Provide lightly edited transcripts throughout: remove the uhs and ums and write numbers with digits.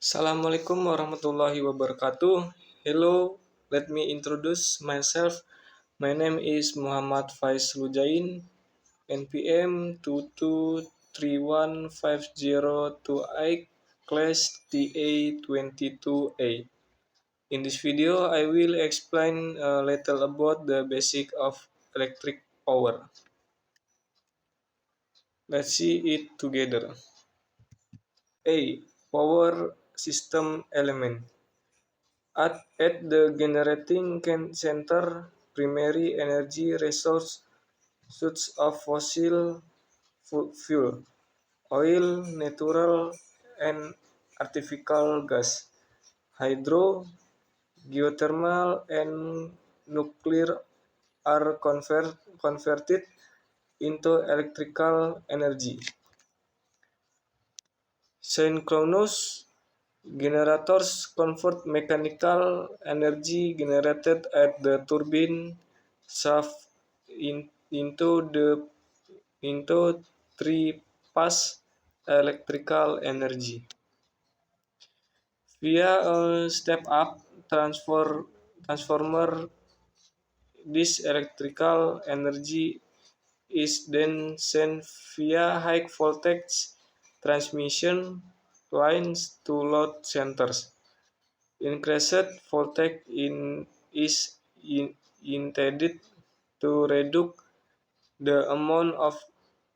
Assalamualaikum warahmatullahi wabarakatuh. Hello, let me introduce myself. My name is Muhammad Faiz Lujain, NPM 22315028, class TA22A. In this video, I will explain a little about the basic of electric power. Let's see it together. A. Power system element. At the generating center, primary energy resource such of fossil fuel, oil, natural and artificial gas, hydro, geothermal and nuclear are converted into electrical energy. Synchronous generators convert mechanical energy generated at the turbine shaft into three-phase electrical energy. Via a step-up transformer, this electrical energy is then sent via high voltage transmission lines to load centers. Increased voltage is intended to reduce the amount of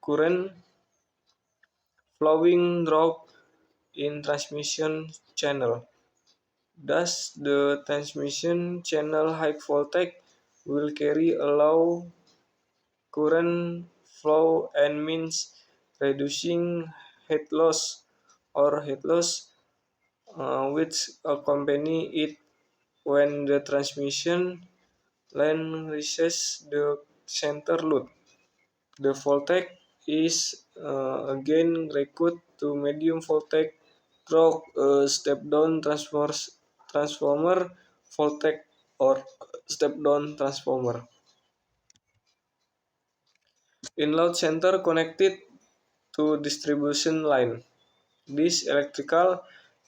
current flowing through in transmission channel. Thus, the transmission channel high voltage will carry a low current flow and means reducing heat loss which accompany it when the transmission line reaches the center load. The voltage is again recut to medium voltage through a step-down transformer voltage or step-down transformer. In load center connected to distribution line, this electrical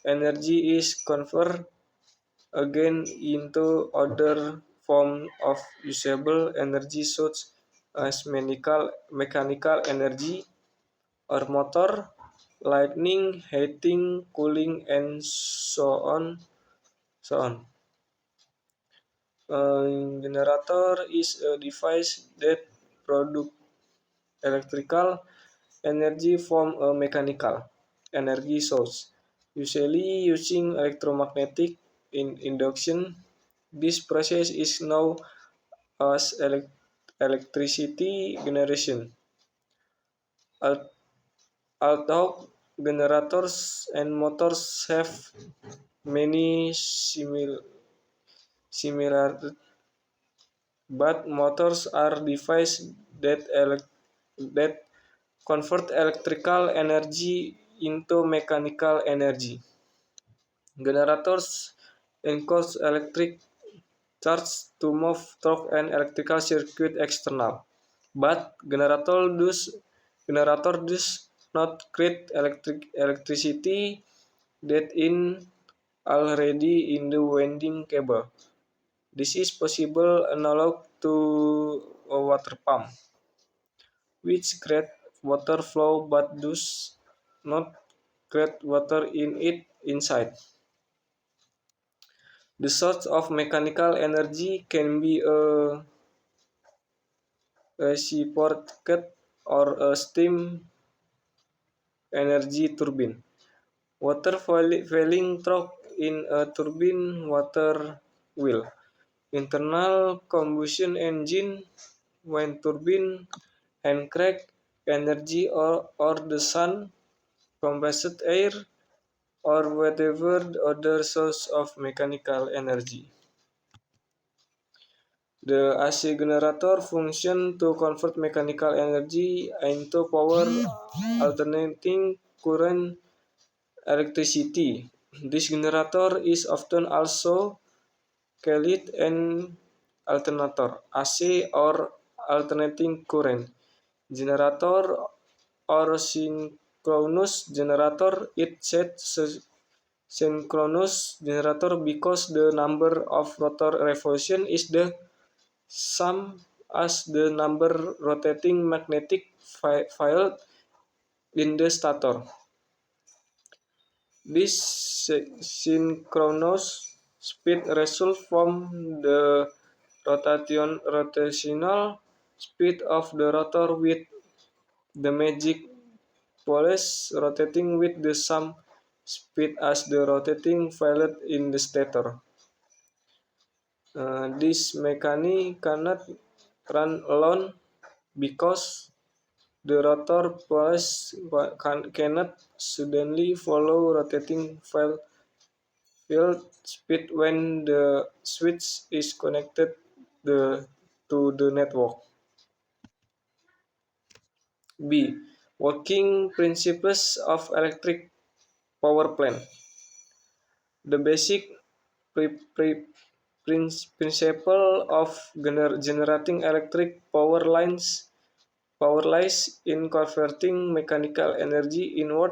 energy is converted again into other form of usable energy such as mechanical energy or motor, lighting, heating, cooling, and so on. A generator is a device that produces electrical energy from a mechanical energy source, usually using electromagnetic induction. This process is known as electricity generation. Although generators and motors have many similarities, but motors are devices that convert electrical energy into mechanical energy. Generators encode electric charge to move through an electrical circuit external, but generator does not create electricity that is already in the winding cable. This is possible analog to a water pump, which creates water flow but does not create water in it inside. The source of mechanical energy can be a reciprocating or a steam energy turbine. Water falling through in a turbine water wheel. Internal combustion engine when turbine and crack energy or the sun, compressed air, or whatever other source of mechanical energy. The AC generator function to convert mechanical energy into power, alternating current electricity. This generator is often also called an alternator AC or alternating current generator or synchronous generator. It sets synchronous generator because the number of rotor revolution is the same as the number rotating magnetic field in the stator. This synchronous speed results from the rotational speed of the rotor with the magic poles rotating with the same speed as the rotating field in the stator. This mechanism cannot run alone because the rotor poles cannot suddenly follow rotating field speed when the switch is connected to the network. B. Working principles of electric power plant. The basic principle of generating electric power lies in converting mechanical energy inward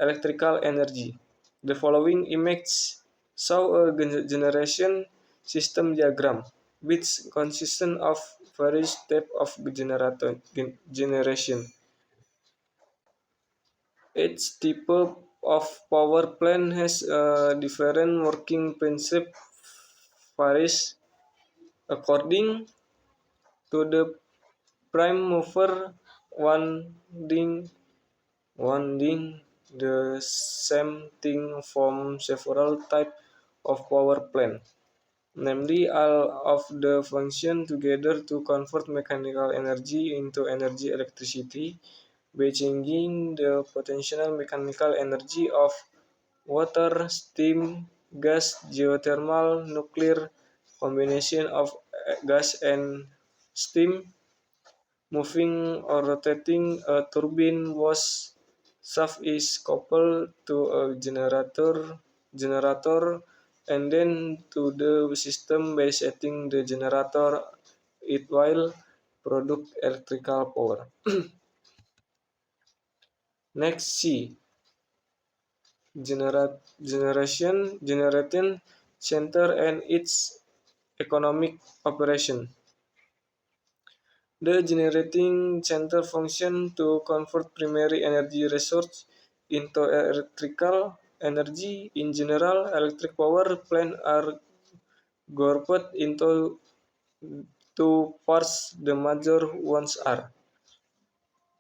electrical energy. The following image show a generation system diagram, which consists of various steps of generation. Each type of power plant has a different working principle varies according to the prime mover wanting the same thing from several types of power plant, namely all of the function together to convert mechanical energy into energy electricity by changing the potential mechanical energy of water, steam, gas, geothermal, nuclear, combination of gas and steam, moving or rotating a turbine whose shaft is coupled to a generator and then to the system by setting the generator it will produce electrical power. Next C. Generating center and its economic operation. The generating center function to convert primary energy resource into electrical energy. In general, electric power plants are grouped into two parts. The major ones are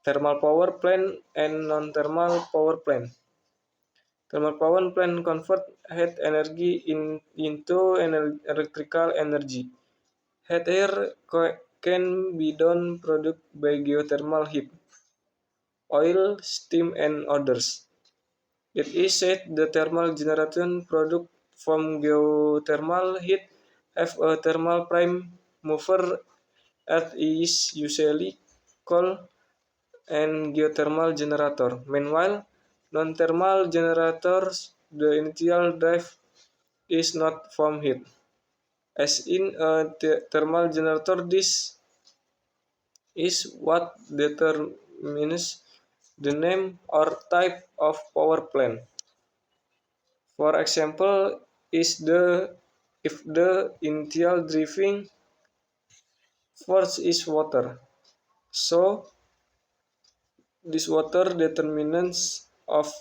thermal power plant and non-thermal power plant. Thermal power plant convert heat energy into electrical energy. Heat air can be done produced by geothermal heat, oil, steam, and others. It is said the thermal generation product from geothermal heat have a thermal prime mover as is usually called an geothermal generator. Meanwhile, non-thermal generators, the initial drive is not from heat. As in a thermal generator, this is what determines the name or type of power plant. For example, if the initial driving force is water, so this water determinants of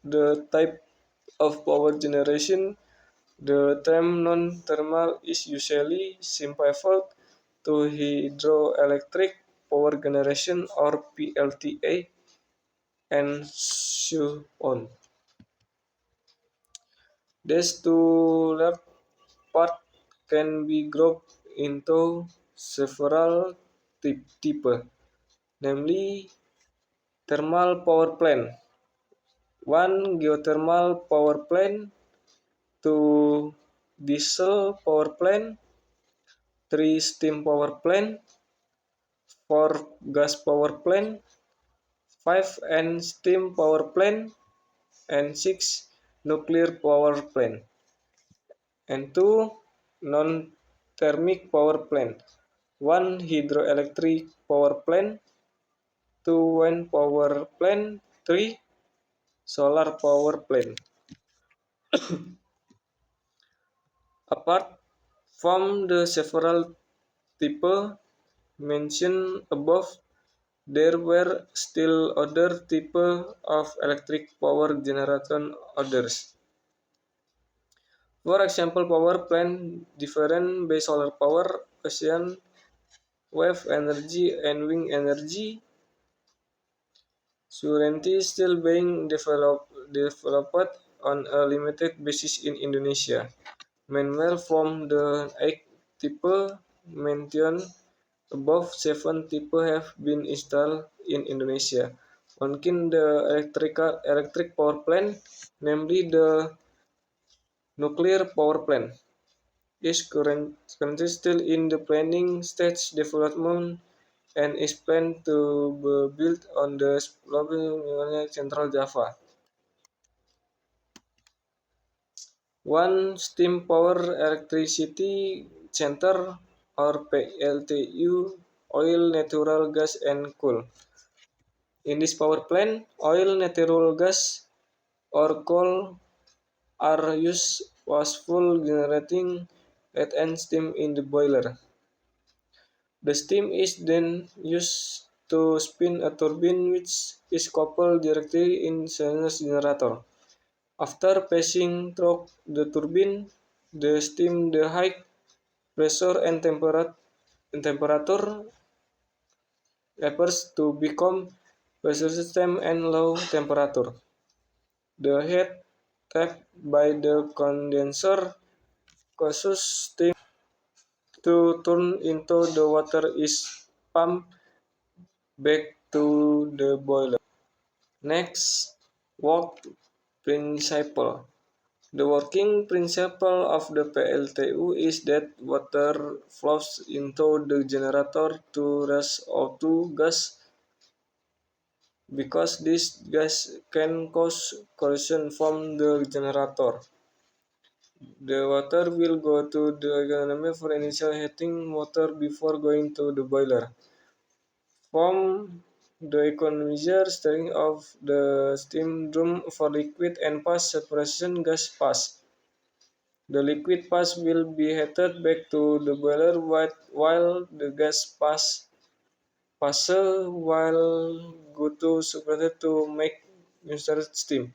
the type of power generation. The term non-thermal is usually simplified to hydroelectric power generation or PLTA and so on. These two left parts can be grouped into several types, namely thermal power plant, one geothermal power plant, two diesel power plant, three steam power plant, four gas power plant, five and steam power plant, and six nuclear power plant, and two non-thermic power plant, one hydroelectric power plant, two wind power plant, three solar power plant. Apart from the several types mentioned above, there were still other types of electric power generation orders. For example, power plant different by solar power, ocean wave energy, and wind energy currently still being developed on a limited basis in Indonesia. Meanwhile, from the 8 type mentioned above, 7 types have been installed in Indonesia. One can the electric power plant, namely the nuclear power plant, is currently still in the planning stage development and is planned to be built on the Central Java. One steam power electricity center or PLTU, oil, natural gas and coal. In this power plant, oil, natural gas or coal are used as fuel generating heat and steam in the boiler. The steam is then used to spin a turbine which is coupled directly in the generator. After passing through the turbine, the steam the high pressure and temperature appears to become pressure system and low temperature. The heat trapped by the condenser causes steam to turn into the water is pumped back to the boiler. Next, work principle. The working principle of the PLTU is that water flows into the generator to raise O2 gas because this gas can cause corrosion from the generator. The water will go to the economy for initial heating water before going to the boiler. From the economizer stirring of the steam drum for liquid and fast separation gas pass. The liquid pass will be heated back to the boiler while the gas passes will go to superheater to make instant steam.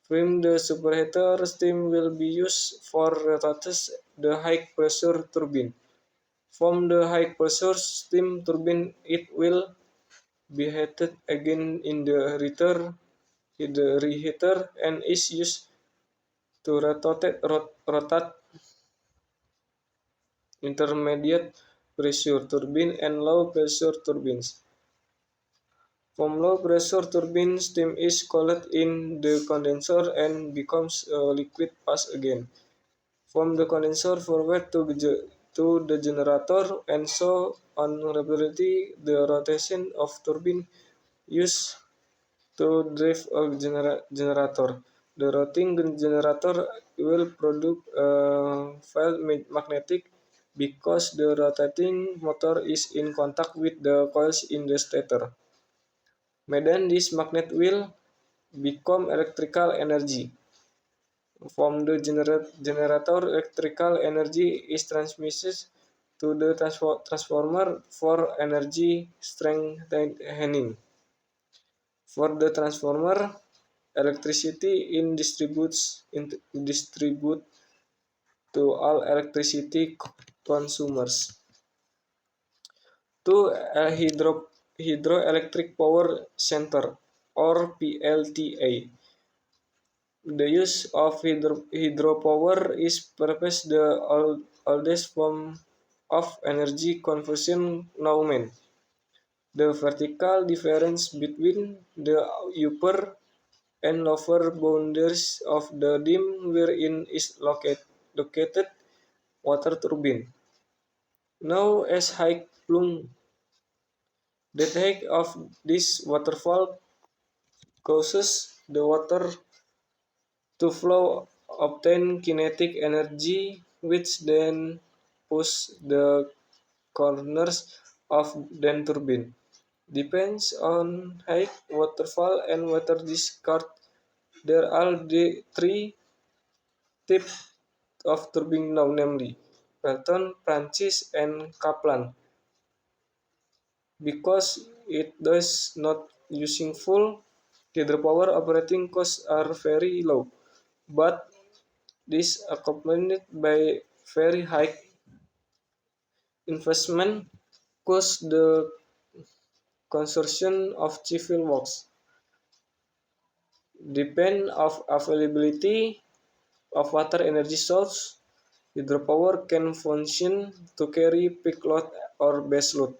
From the superheater, steam will be used for rotating the high pressure turbine. From the high pressure steam turbine, it will be heated again in the reheater and is used to rotate intermediate pressure turbine and low pressure turbines. From low pressure turbine, steam is cooled in the condenser and becomes a liquid pass again. From the condenser forward to the generator and so on repeatedly. The rotation of turbine used to drive a generator. The rotating generator will produce a field magnetic because the rotating motor is in contact with the coils in the stator. Then this magnet will become electrical energy. From the generator, electrical energy is transmitted to the transformer for energy strengthening. For the transformer, electricity distribute to all electricity consumers. To a hydroelectric power center or PLTA. The use of hydropower is perhaps the oldest form of energy conversion known. The vertical difference between the upper and lower boundaries of the dam wherein is located water turbine. Now as high plumb, the height of this waterfall causes the water to flow, obtain kinetic energy, which then push the corners of the turbine. Depends on height, waterfall, and water discharge. There are three type of turbine now, namely Pelton, Francis, and Kaplan. Because it does not using full hydropower, operating costs are very low, but this accompanied by very high investment cost. The consortium of civil works depend of availability of water energy source. Hydropower can function to carry peak load or base load.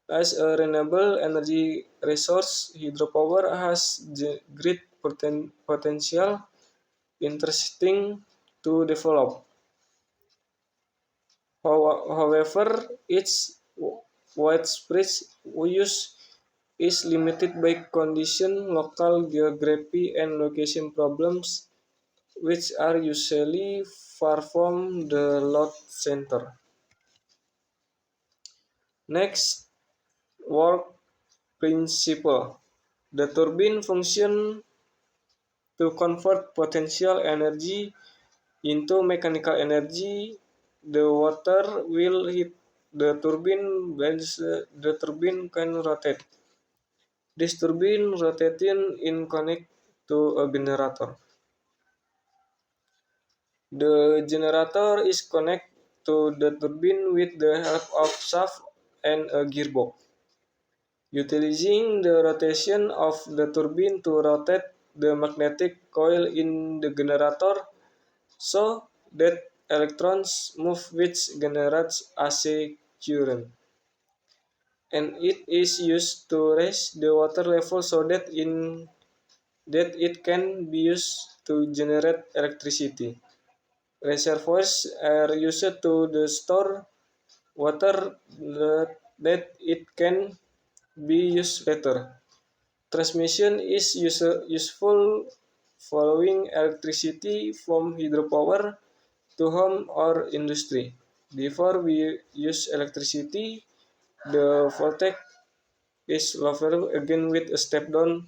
As a renewable energy resource, hydropower has great potential, interesting to develop. However, its widespread use is limited by condition, local geography, and location problems, which are usually far from the load center. Next, work principle. The turbine function to convert potential energy into mechanical energy. The water will hit the turbine when the turbine can rotate. This turbine rotating in connect to a generator. The generator is connected to the turbine with the help of shaft and a gearbox, utilizing the rotation of the turbine to rotate the magnetic coil in the generator so that electrons move, which generates AC current. And it is used to raise the water level so that it can be used to generate electricity. Reservoirs are used to store water that it can be used later. Transmission is useful following electricity from hydropower to home or industry. Before we use electricity, the voltage is lowered again with a step-down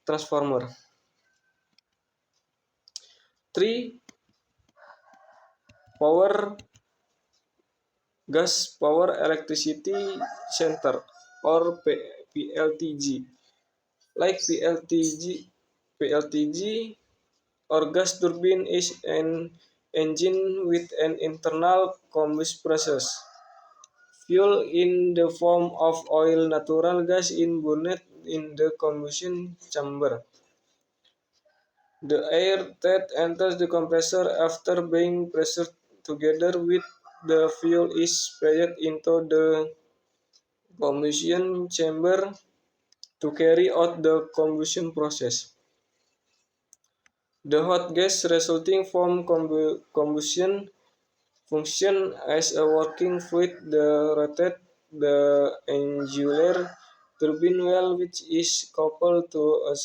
transformer. 3. Power Gas Power Electricity Center or PLTG. Like PLTG or gas turbine is an engine with an internal combustion process. Fuel in the form of oil natural gas is burned in the combustion chamber. The air that enters the compressor after being pressed together with the fuel is sprayed into the combustion chamber to carry out the combustion process. The hot gas resulting from combustion functions as a working fluid that rotates the angular turbine wheel, which is coupled to a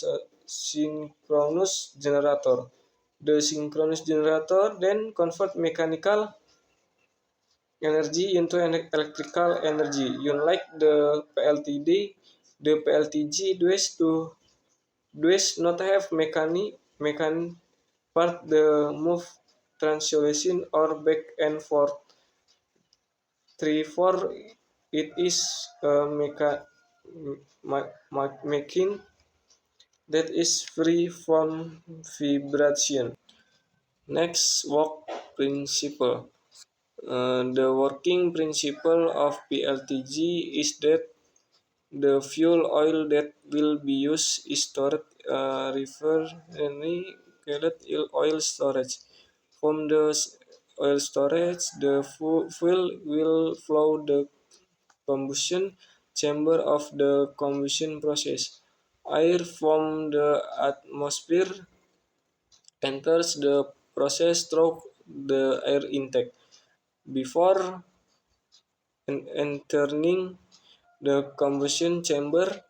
synchronous generator. The synchronous generator then converts mechanical energy into electrical energy. Unlike the PLTD, the PLTG does not have mechanic part the move translation or back and forth. Therefore, it is a machine that is free from vibration. Next, work principle. The working principle of PLTG is that the fuel oil that will be used is stored refrigerated oil storage. From the oil storage, the fuel will flow the combustion chamber of the combustion process. Air from the atmosphere enters the process through the air intake. Before entering the combustion chamber,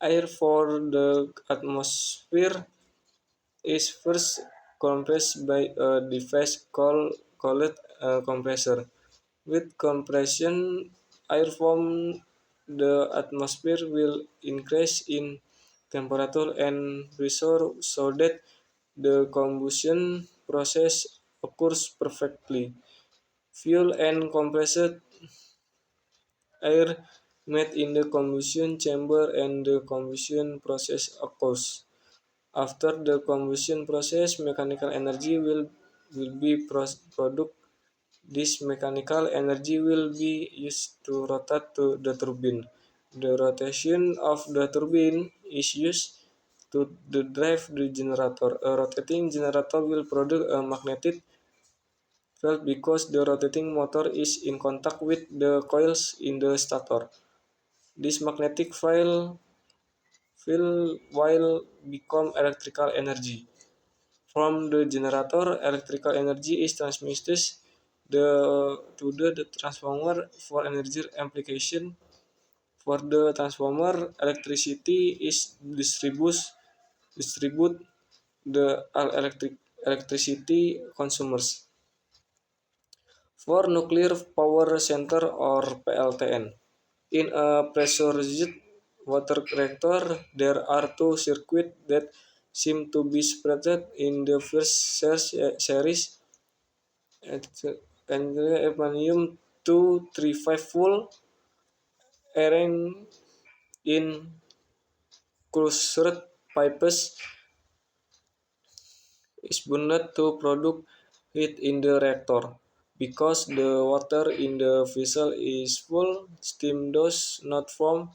air for the atmosphere is first compressed by a device called a compressor. With compression, air from the atmosphere will increase in temperature and pressure so that the combustion process occurs perfectly. Fuel and compressed air meet in the combustion chamber and the combustion process occurs. After the combustion process, mechanical energy will be produced. This mechanical energy will be used to rotate to the turbine. The rotation of the turbine is used to drive the generator. A rotating generator will produce a magnetic field because the rotating motor is in contact with the coils in the stator. This magnetic field will become electrical energy. From the generator, electrical energy is transmitted to the transformer for energy amplification. For the transformer, electricity is distribute the electricity consumers. For nuclear power center or PLTN, in a pressurized water reactor, there are two circuits that seem to be separated in the first series. Uranium 235 full arranged in closed pipes is burned to produce heat in the reactor. Because the water in the vessel is full, steam does not form,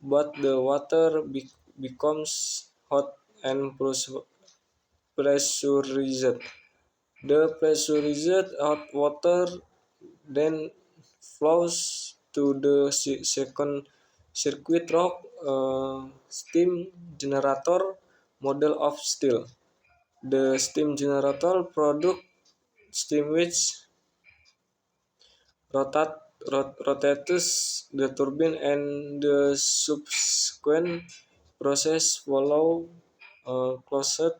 but the water becomes hot and pressurized. The pressurized hot water then flows to the second circuit rock, steam generator model of steel. The steam generator produces steam which rotates the turbine and the subsequent process follow a closed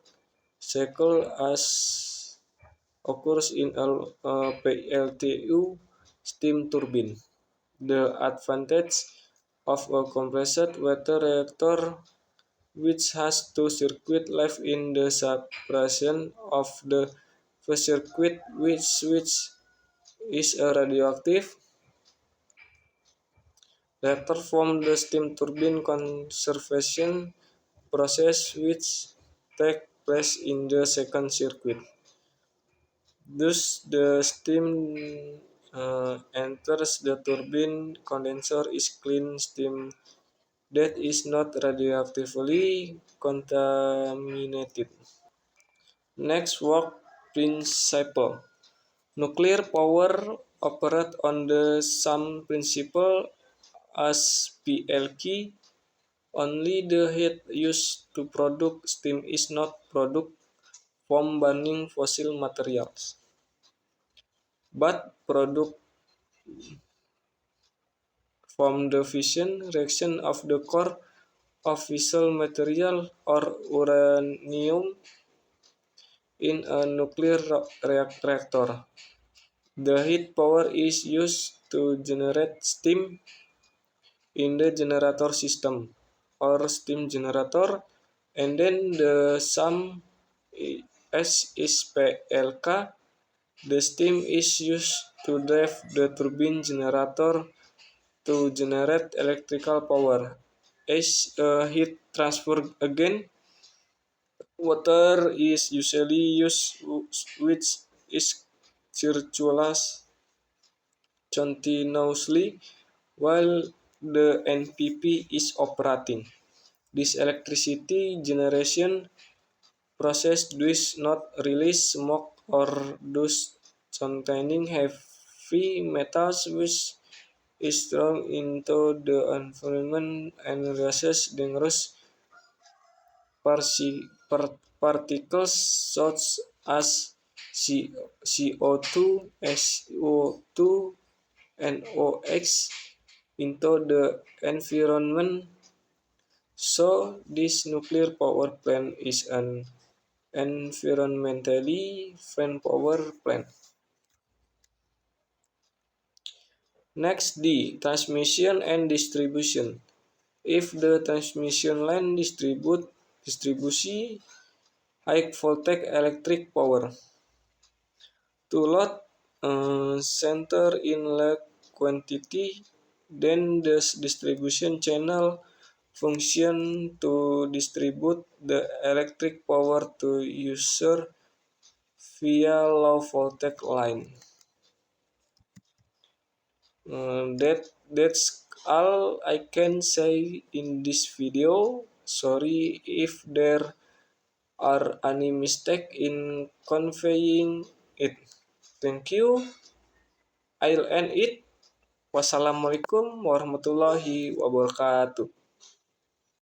cycle as occurs in a PLTU steam turbine. The advantage of a compressed water reactor which has two circuits left in the separation of the first circuit which is a radioactive reactor from the steam turbine conservation process which takes place in the second circuit. Thus, the steam enters the turbine condenser is clean steam that is not radioactively contaminated. Next work principle. Nuclear power operates on the same principle as PLC, only the heat used to produce steam is not produced from burning fossil materials, but produced from the fission reaction of the core of fissile material or uranium in a nuclear reactor. The heat power is used to generate steam in the generator system or steam generator, and then the sum S is PLK. The steam is used to drive the turbine generator to generate electrical power. As heat transfer again, water is usually used which is circulates continuously while the NPP is operating. This electricity generation process does not release smoke or dust containing heavy metals which is thrown into the environment and releases dangerous particles such as CO2, SO2, and NOx into the environment. So, this nuclear power plant is an environmentally friendly power plant. Next, D. Transmission and distribution. If the transmission line distributes high voltage electric power, to load center in large quantity, then the distribution channel function to distribute the electric power to user via low voltage line. That's all I can say in this video. Sorry if there are any mistake in conveying it. Thank you. I'll end it. Wassalamualaikum warahmatullahi wabarakatuh.